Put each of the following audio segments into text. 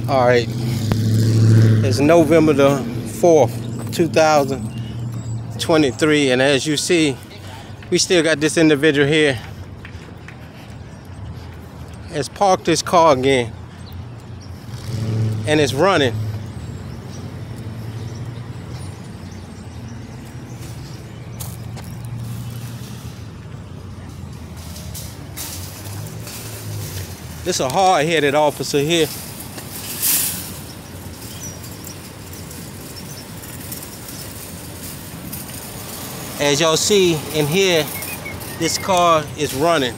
All right, it's November the 4th, 2023, and as you see, we still got this individual here has parked his car again, and it's running. This is a hard-headed officer here. As y'all see in here, this car is running.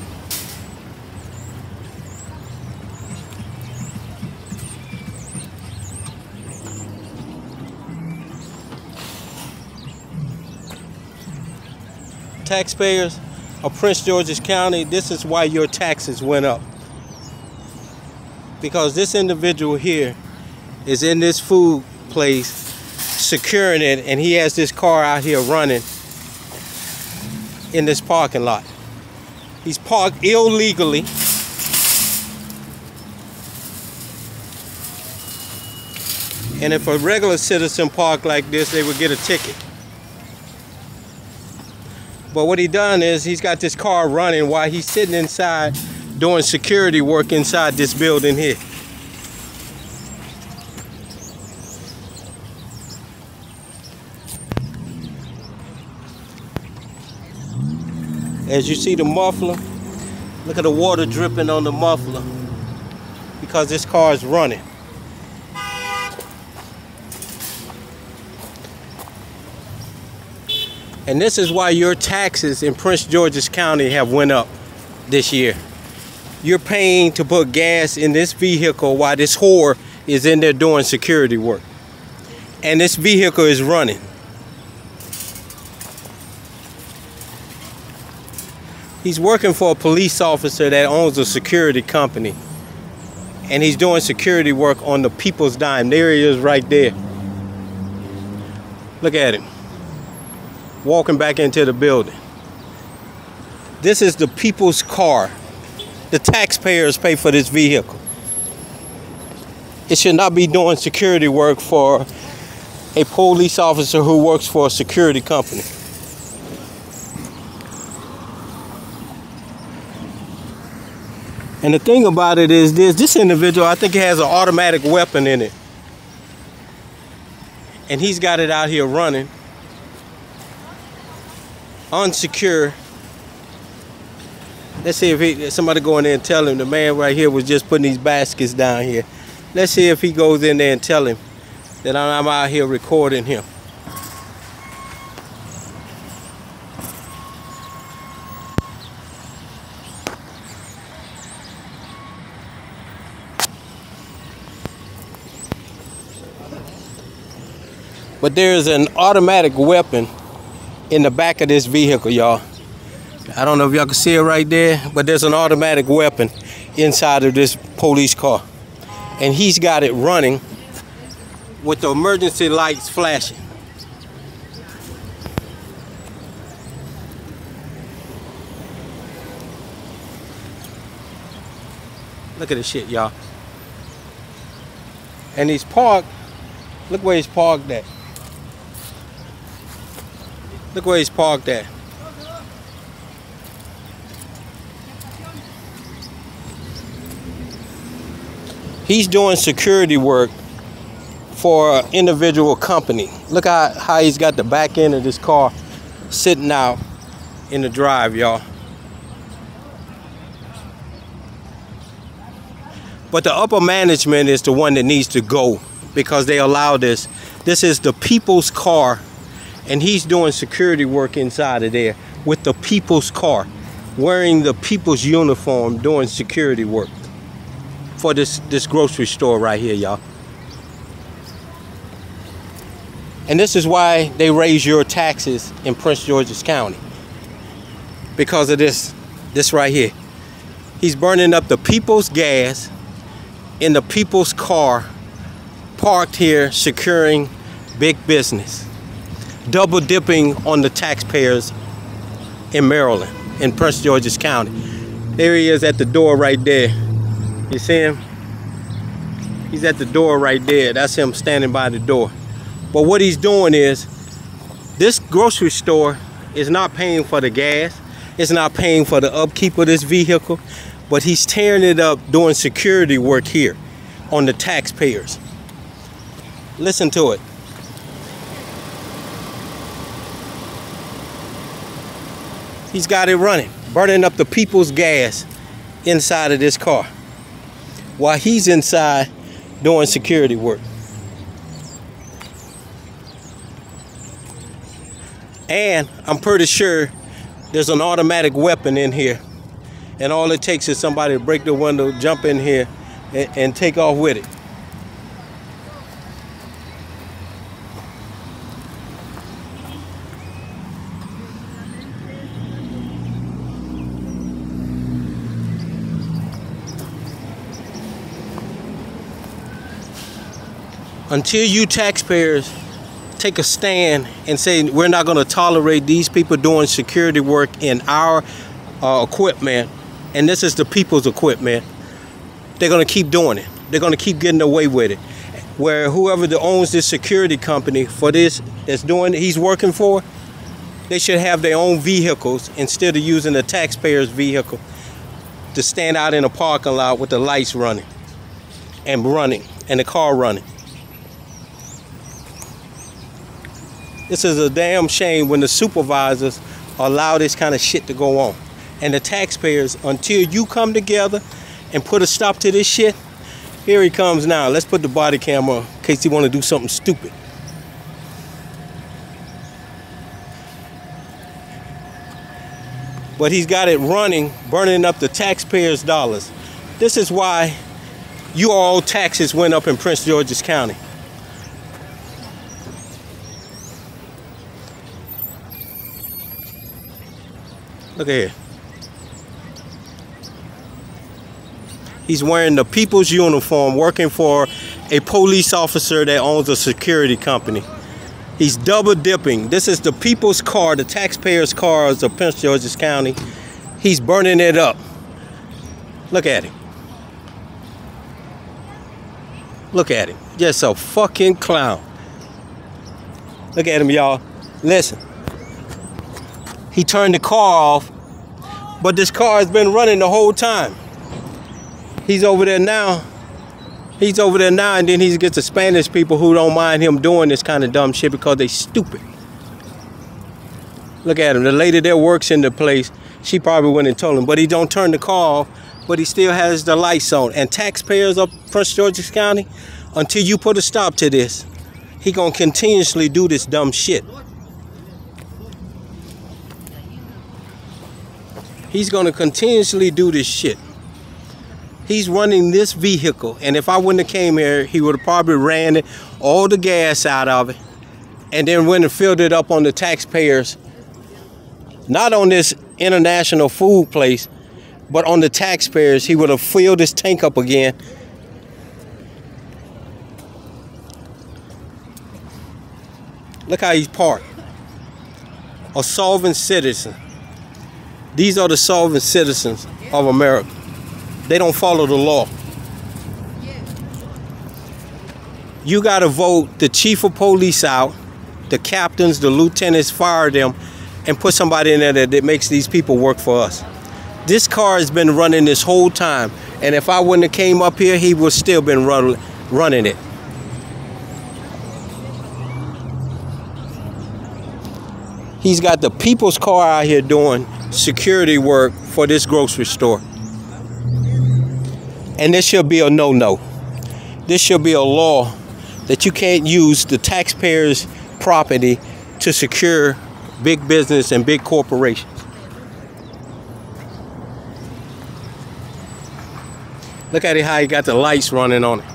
Taxpayers of Prince George's County, this is why your taxes went up. Because this individual here is in this food place securing it, and he has this car out here running in this parking lot. He's parked illegally. And if a regular citizen parked like this, they would get a ticket. But what he done is he's got this car running while he's sitting inside doing security work inside this building here. As you see the muffler, look at the water dripping on the muffler because this car is running. And this is why your taxes in Prince George's County have went up this year. You're paying to put gas in this vehicle while this whore is in there doing security work. And this vehicle is running. He's working for a police officer that owns a security company. And he's doing security work on the people's dime. There he is right there. Look at him. Walking back into the building. This is the people's car. The taxpayers pay for this vehicle. It should not be doing security work for a police officer who works for a security company. And the thing about it is this individual, I think he has an automatic weapon in it. And he's got it out here running. Unsecure. Let's see if somebody go in there and tell him the man right here was just putting these baskets down here. Let's see if he goes in there and tell him that I'm out here recording him. But there's an automatic weapon in the back of this vehicle, y'all. I don't know if y'all can see it right there, but there's an automatic weapon inside of this police car. And he's got it running with the emergency lights flashing. Look at this shit, y'all. And he's parked, look where he's parked at. Look where he's parked at. He's doing security work for an individual company. Look how he's got the back end of this car sitting out in the drive, y'all. But the upper management is the one that needs to go because they allow this. This is the people's car. And he's doing security work inside of there with the people's car, wearing the people's uniform, doing security work for this grocery store right here, y'all. And this is why they raise your taxes in Prince George's County. Because of this right here. He's burning up the people's gas in the people's car, parked here, securing big business. Double dipping on the taxpayers in Maryland, in Prince George's County. There he is at the door right there. You see him? He's at the door right there. That's him standing by the door. But what he's doing is, this grocery store is not paying for the gas. It's not paying for the upkeep of this vehicle. But he's tearing it up doing security work here on the taxpayers. Listen to it. He's got it running, burning up the people's gas inside of this car while he's inside doing security work. And I'm pretty sure there's an automatic weapon in here, and all it takes is somebody to break the window, jump in here, and take off with it. Until you taxpayers take a stand and say we're not going to tolerate these people doing security work in our equipment, and this is the people's equipment, they're going to keep doing it. They're going to keep getting away with it. Where whoever owns this security company for this that's doing it, he's working for, they should have their own vehicles instead of using the taxpayer's vehicle to stand out in a parking lot with the lights running and the car running. This is a damn shame when the supervisors allow this kind of shit to go on. And the taxpayers, until you come together and put a stop to this shit, here he comes now. Let's put the body camera in case he want to do something stupid. But he's got it running, burning up the taxpayers' dollars. This is why you all taxes went up in Prince George's County. Look at here. He's wearing the people's uniform, working for a police officer that owns a security company. He's double dipping. This is the people's car, the taxpayers' cars of Prince George's County. He's burning it up. Look at him. Look at him. Just a fucking clown. Look at him, y'all. Listen. He turned the car off, but this car has been running the whole time. He's over there now. He's over there now, and then he gets the Spanish people who don't mind him doing this kind of dumb shit because they stupid. Look at him. The lady that works in the place, she probably went and told him, but he don't turn the car off, but he still has the lights on. And taxpayers of Prince George's County, until you put a stop to this, he gonna continuously do this dumb shit. He's gonna continuously do this shit. He's running this vehicle, and if I wouldn't have came here, he would have probably ran all the gas out of it and then went and filled it up on the taxpayers, not on this international food place, but on the taxpayers. He would have filled his tank up again. Look how he's parked. A solvent citizen. These are the solvent citizens of America. They don't follow the law. You got to vote the chief of police out, the captains, the lieutenants, fire them, and put somebody in there that makes these people work for us. This car has been running this whole time, and if I wouldn't have came up here, he would still been running it. He's got the people's car out here doing security work for this grocery store. And this should be a no-no. This should be a law that you can't use the taxpayers' property to secure big business and big corporations. Look at it, how he got the lights running on it.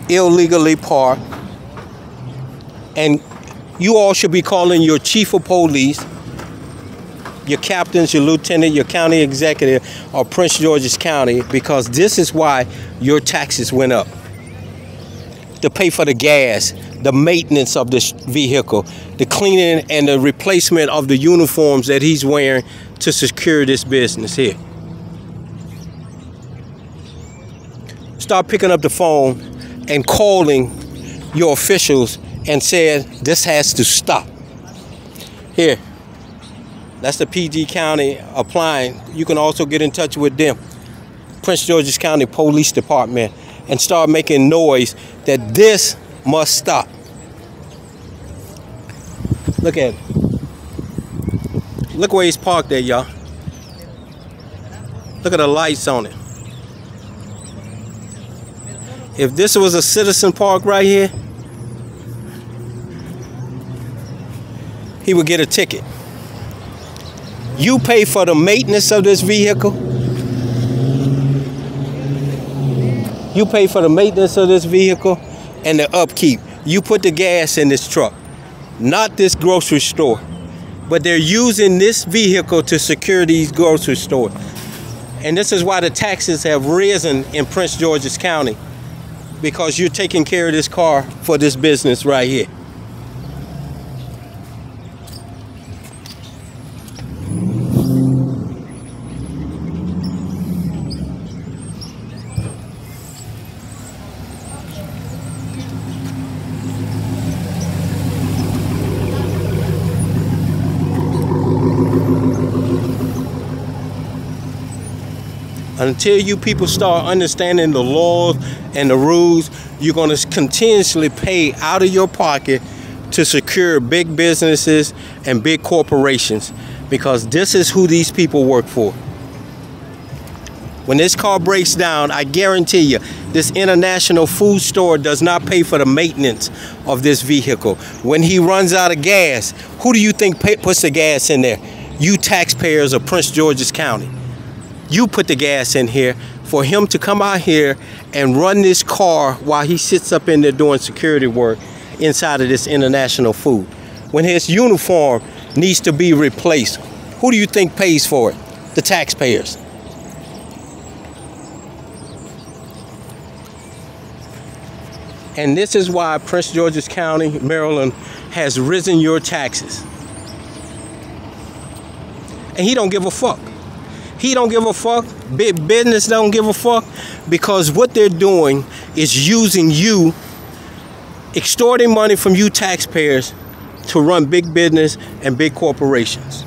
Illegally parked. And you all should be calling your chief of police, your captains, your lieutenant, your county executive of Prince George's County, because this is why your taxes went up. To pay for the gas, the maintenance of this vehicle, the cleaning and the replacement of the uniforms that he's wearing to secure this business here. start picking up the phone and calling your officials and said this has to stop. Here, that's the PG County applying. You can also get in touch with them, Prince George's County Police Department, and start making noise that this must stop. Look at it. Look where he's parked there, y'all. Look at the lights on it. If this was a citizen park right here, he would get a ticket. You pay for the maintenance of this vehicle. You pay for the maintenance of this vehicle and the upkeep. You put the gas in this truck, not this grocery store. But they're using this vehicle to secure these grocery stores. And this is why the taxes have risen in Prince George's County, because you're taking care of this car for this business right here. Until you people start understanding the laws and the rules, you're going to continuously pay out of your pocket to secure big businesses and big corporations, because this is who these people work for. When this car breaks down, I guarantee you, this international food store does not pay for the maintenance of this vehicle. When he runs out of gas, who do you think puts the gas in there? You taxpayers of Prince George's County. You put the gas in here for him to come out here and run this car while he sits up in there doing security work inside of this international food. When his uniform needs to be replaced, who do you think pays for it? The taxpayers. And this is why Prince George's County, Maryland, has risen your taxes. And he don't give a fuck. He don't give a fuck. Big business don't give a fuck, because what they're doing is using you, extorting money from you taxpayers to run big business and big corporations.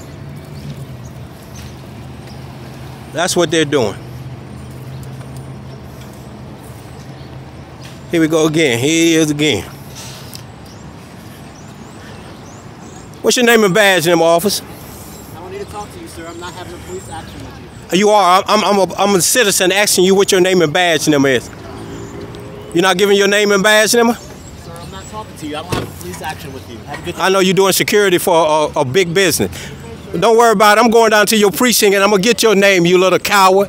That's what they're doing. Here we go again. Here he is again. What's your name and badge number, officer? I don't need to talk to you, sir. I'm not having a police action with you. You are. I'm a citizen asking you what your name and badge number is. You're not giving your name and badge number? Sir, I'm not talking to you. I don't have a police action with you. Have a good day. I know you're doing security for a big business. But don't worry about it. I'm going down to your precinct and I'm going to get your name, you little coward.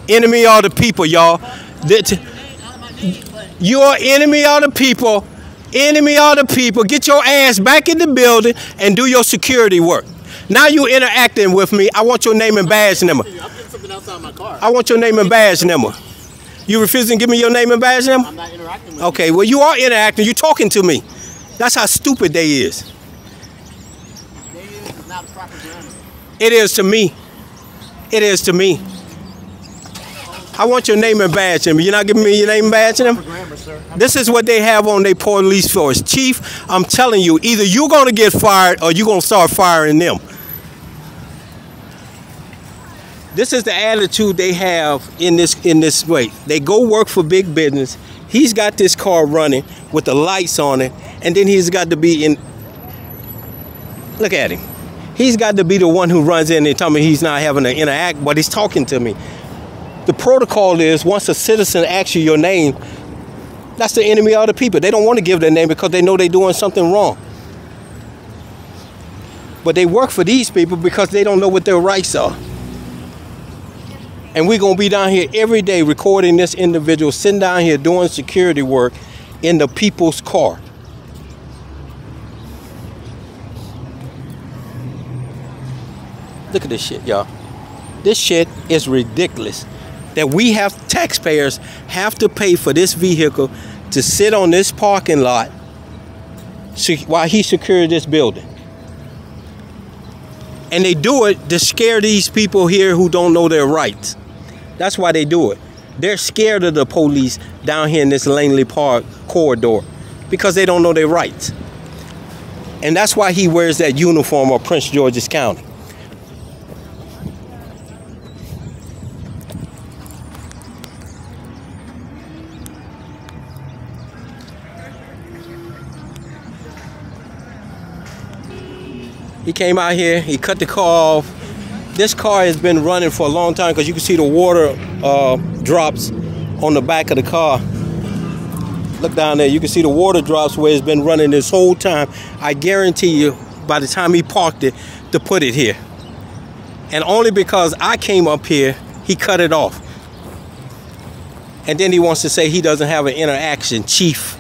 Enemy of the people, y'all. You're enemy of the people. Enemy of the people. Get your ass back in the building and do your security work. Now you interacting with me. I want your name and badge number. I'm getting something outside my car. I want your name and badge number. You refusing to give me your name and badge number? I'm not interacting with you. Okay, well, you are interacting. You're talking to me. That's how stupid they is. They is not proper grammar. It is to me. It is to me. I want your name and badge number. You're not giving me your name and badge number? Grammar, sir. This is what they have on their police force. Chief, I'm telling you, either you're going to get fired or you're going to start firing them. This is the attitude they have in this way. They go work for big business. He's got this car running with the lights on it, and then he's got to be in. Look at him. He's got to be the one who runs in and tell me he's not having to interact, but he's talking to me. The protocol is once a citizen asks you your name, that's the enemy of the people. They don't want to give their name because they know they're doing something wrong. But they work for these people because they don't know what their rights are. And we're going to be down here every day recording this individual sitting down here doing security work in the people's car. Look at this shit, y'all. This shit is ridiculous. That we have taxpayers have to pay for this vehicle to sit on this parking lot while he secured this building. And they do it to scare these people here who don't know their rights. That's why they do it. They're scared of the police down here in this Langley Park corridor because they don't know their rights. And that's why he wears that uniform of Prince George's County. He came out here, he cut the car off. This car has been running for a long time because you can see the water drops on the back of the car. Look down there, you can see the water drops where it's been running this whole time. I guarantee you, by the time he parked it, to put it here. And only because I came up here, he cut it off. And then he wants to say he doesn't have an interaction, chief.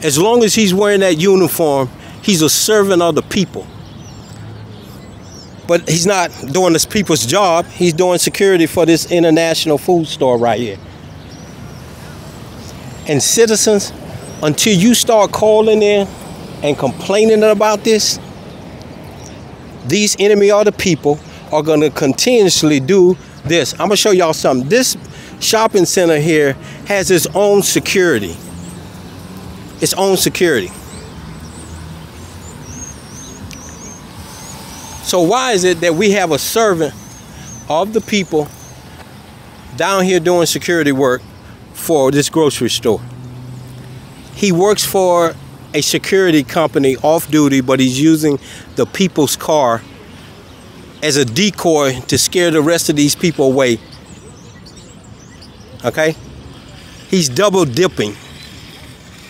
As long as he's wearing that uniform, he's a servant of the people. But he's not doing this people's job. He's doing security for this international food store right here. And citizens, until you start calling in and complaining about this, these enemy of the people are going to continuously do this. I'm going to show y'all something. This shopping center here has its own security. Its own security. So why is it that we have a servant of the people down here doing security work for this grocery store? He works for a security company off duty, but he's using the people's car as a decoy to scare the rest of these people away. Okay? He's double dipping.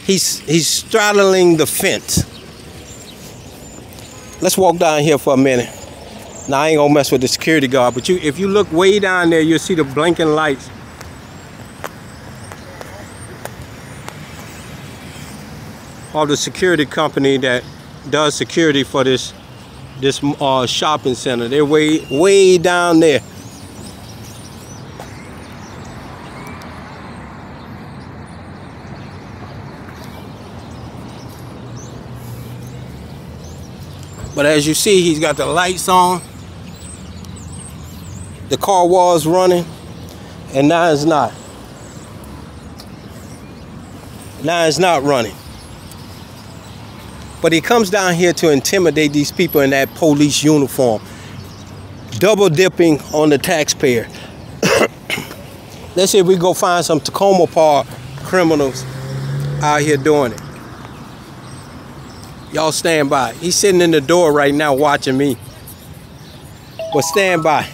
He's straddling the fence. Let's walk down here for a minute. Now, I ain't gonna mess with the security guard, but if you look way down there, you'll see the blinking lights. Of the security company that does security for this shopping center. They're way down there. But as you see, he's got the lights on. The car was running, and now it's not. Now it's not running. But he comes down here to intimidate these people in that police uniform, double dipping on the taxpayer. Let's see if we go find some Tacoma Park criminals out here doing it. Y'all stand by. He's sitting in the door right now watching me. But stand by.